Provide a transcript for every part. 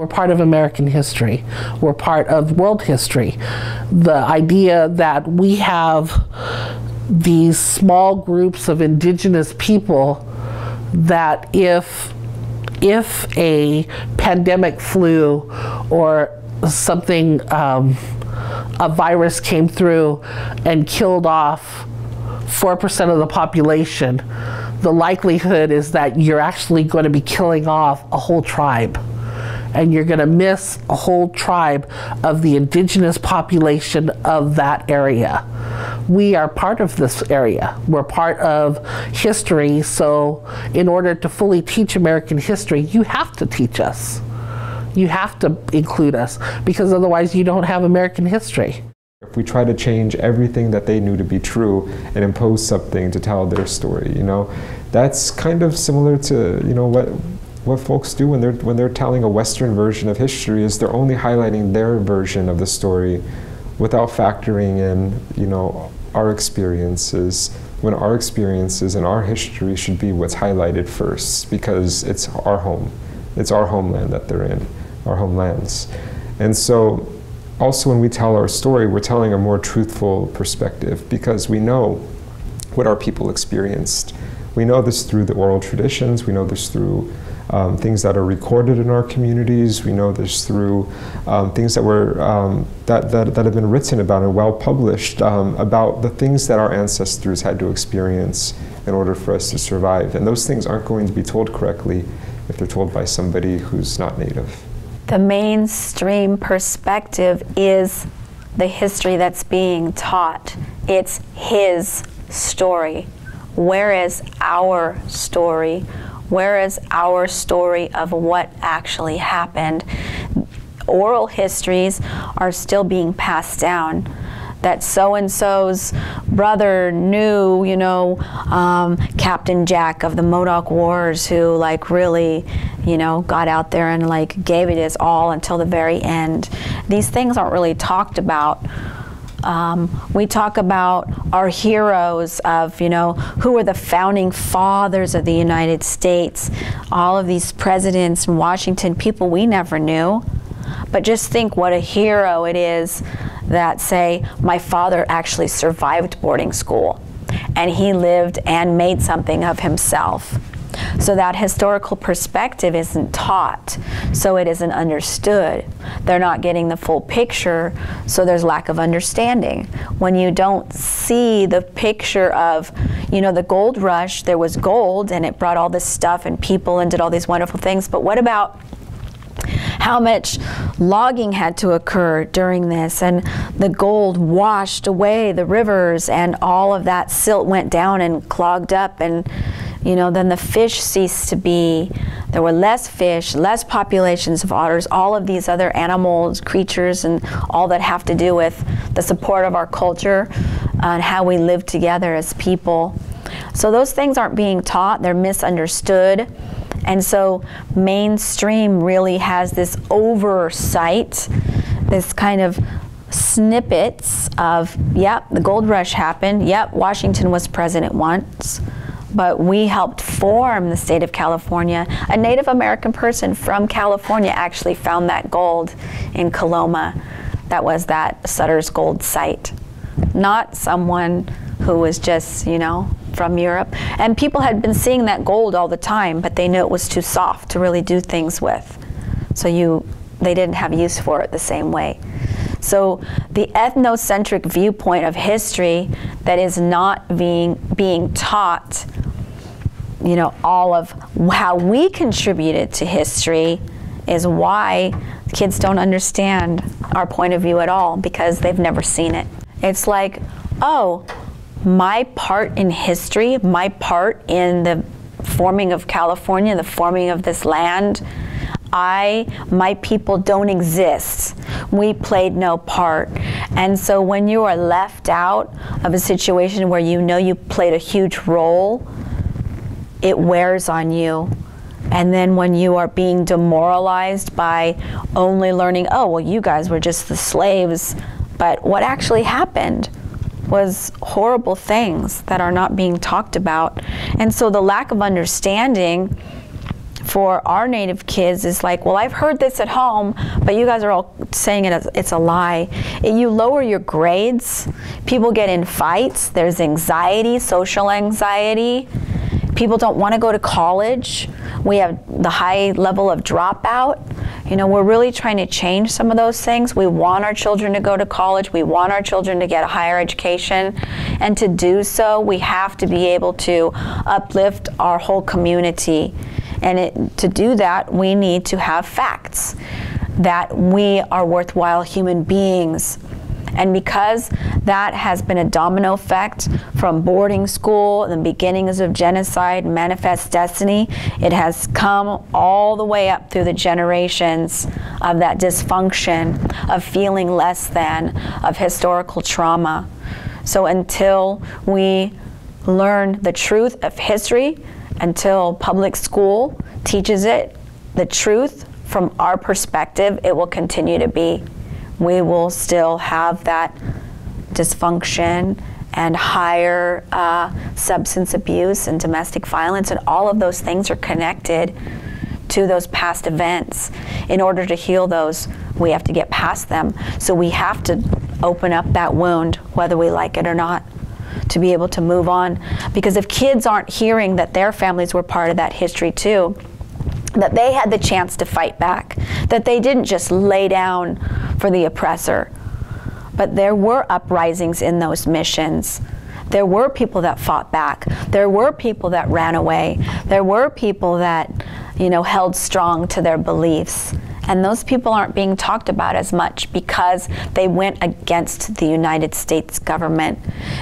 We're part of American history. We're part of world history. The idea that we have these small groups of indigenous people that if a pandemic flu or something, a virus came through and killed off 4% of the population, the likelihood is that you're actually going to be killing off a whole tribe. And you're going to miss a whole tribe of the indigenous population of that area. We are part of this area. We're part of history, so in order to fully teach American history, you have to teach us. You have to include us, because otherwise you don't have American history. If we try to change everything that they knew to be true and impose something to tell their story, that's kind of similar to, what folks do when they're telling a Western version of history is they're only highlighting their version of the story without factoring in, our experiences, when our experiences and our history should be what's highlighted first, because it's our home. It's our homeland that they're in, our homelands. And so also when we tell our story, we're telling a more truthful perspective, because we know what our people experienced. We know this through the oral traditions, we know this through things that are recorded in our communities. We know this through things that were that have been written about and well published about the things that our ancestors had to experience in order for us to survive. And those things aren't going to be told correctly if they're told by somebody who's not Native. The mainstream perspective is the history that's being taught. It's his story. Where is our story? Where is our story of what actually happened? Oral histories are still being passed down. That so-and-so's brother knew, Captain Jack of the Modoc Wars, who really, got out there and gave it his all until the very end. These things aren't really talked about. We talk about our heroes of, who were the founding fathers of the United States, all of these presidents in Washington, people we never knew. But just think what a hero it is that, say, my father actually survived boarding school and he lived and made something of himself. So that historical perspective isn't taught, so it isn't understood. They're not getting the full picture, so there's lack of understanding. When you don't see the picture of, the gold rush, there was gold and it brought all this stuff and people and did all these wonderful things, but what about how much logging had to occur during this, and the gold washed away the rivers and all of that silt went down and clogged up, and then the fish ceased to be. There were less fish, less populations of otters, all of these other animals, creatures, and all that have to do with the support of our culture and how we live together as people. So those things aren't being taught, they're misunderstood. And so mainstream really has this oversight, this kind of snippets of, yep, the gold rush happened, yep, Washington was president once, but we helped form the state of California. A Native American person from California actually found that gold in Coloma. That was that Sutter's Gold site, not someone who was just, from Europe. And people had been seeing that gold all the time, but they knew it was too soft to really do things with. So they didn't have use for it the same way. So the ethnocentric viewpoint of history that is not being taught, all of how we contributed to history is why kids don't understand our point of view at all, because they've never seen it. It's like, oh, my part in history, my part in the forming of California, the forming of this land, my people don't exist. We played no part. And so when you are left out of a situation where you played a huge role, it wears on you. And then when you are being demoralized by only learning, oh, well, you guys were just the slaves, but what actually happened was horrible things that are not being talked about. And so the lack of understanding for our Native kids is like, well, I've heard this at home, but you guys are all saying it's a lie. You lower your grades, people get in fights, there's anxiety, social anxiety. People don't want to go to college. We have the high level of dropout. You know, we're really trying to change some of those things. We want our children to go to college. We want our children to get a higher education. And to do so, we have to be able to uplift our whole community. And to do that, we need to have facts that we are worthwhile human beings. And because that has been a domino effect from boarding school, the beginnings of genocide, manifest destiny, it has come all the way up through the generations of that dysfunction, of feeling less than, of historical trauma. So until we learn the truth of history, until public school teaches it, the truth from our perspective, it will continue to be. We will still have that dysfunction and higher substance abuse and domestic violence, and all of those things are connected to those past events. In order to heal those, we have to get past them. So we have to open up that wound, whether we like it or not, to be able to move on. Because if kids aren't hearing that their families were part of that history too, that they had the chance to fight back, that they didn't just lay down for the oppressor, but there were uprisings in those missions. There were people that fought back. There were people that ran away. There were people that, you know, held strong to their beliefs. And those people aren't being talked about as much because they went against the United States government.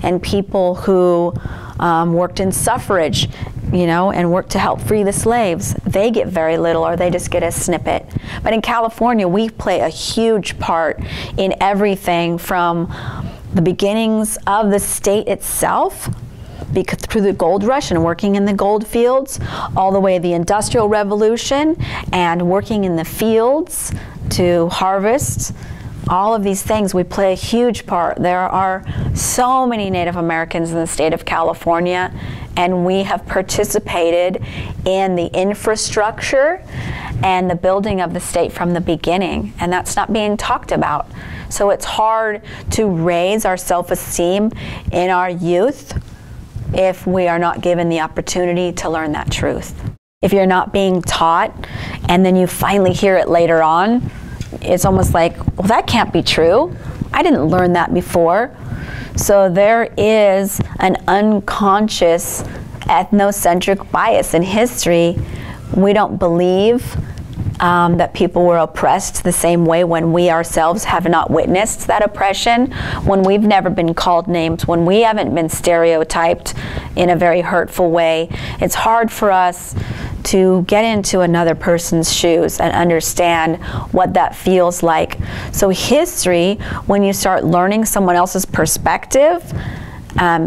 And people who worked in suffrage, you know, and worked to help free the slaves, they get very little, or they just get a snippet. But in California, we play a huge part in everything from the beginnings of the state itself, because through the gold rush and working in the gold fields, all the way to the Industrial Revolution and working in the fields to harvest. All of these things, we play a huge part. There are so many Native Americans in the state of California, and we have participated in the infrastructure and the building of the state from the beginning, and that's not being talked about. So it's hard to raise our self-esteem in our youth if we are not given the opportunity to learn that truth. If you're not being taught and then you finally hear it later on, it's almost like, well, that can't be true. I didn't learn that before. So there is an unconscious ethnocentric bias in history. We don't believe that people were oppressed the same way when we ourselves have not witnessed that oppression, when we've never been called names, when we haven't been stereotyped in a very hurtful way. It's hard for us to get into another person's shoes and understand what that feels like. So history, when you start learning someone else's perspective,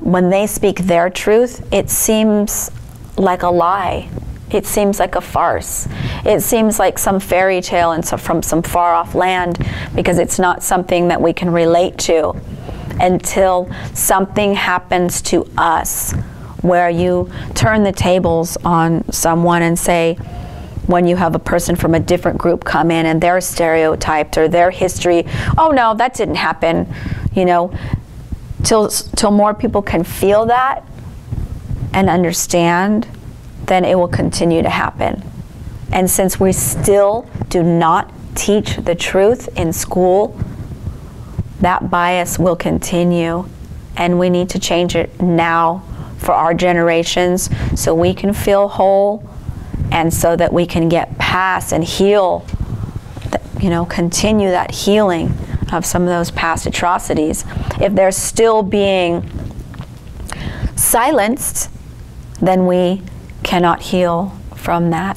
when they speak their truth, it seems like a lie. It seems like a farce. It seems like some fairy tale and so from some far off land, because it's not something that we can relate to until something happens to us, where you turn the tables on someone and say, when you have a person from a different group come in and they're stereotyped or their history, oh no, that didn't happen, you know, till more people can feel that and understand, then it will continue to happen. And since we still do not teach the truth in school, that bias will continue, and we need to change it now for our generations so we can feel whole and so that we can get past and heal, you know, continue that healing of some of those past atrocities. If they're still being silenced, then we cannot heal from that.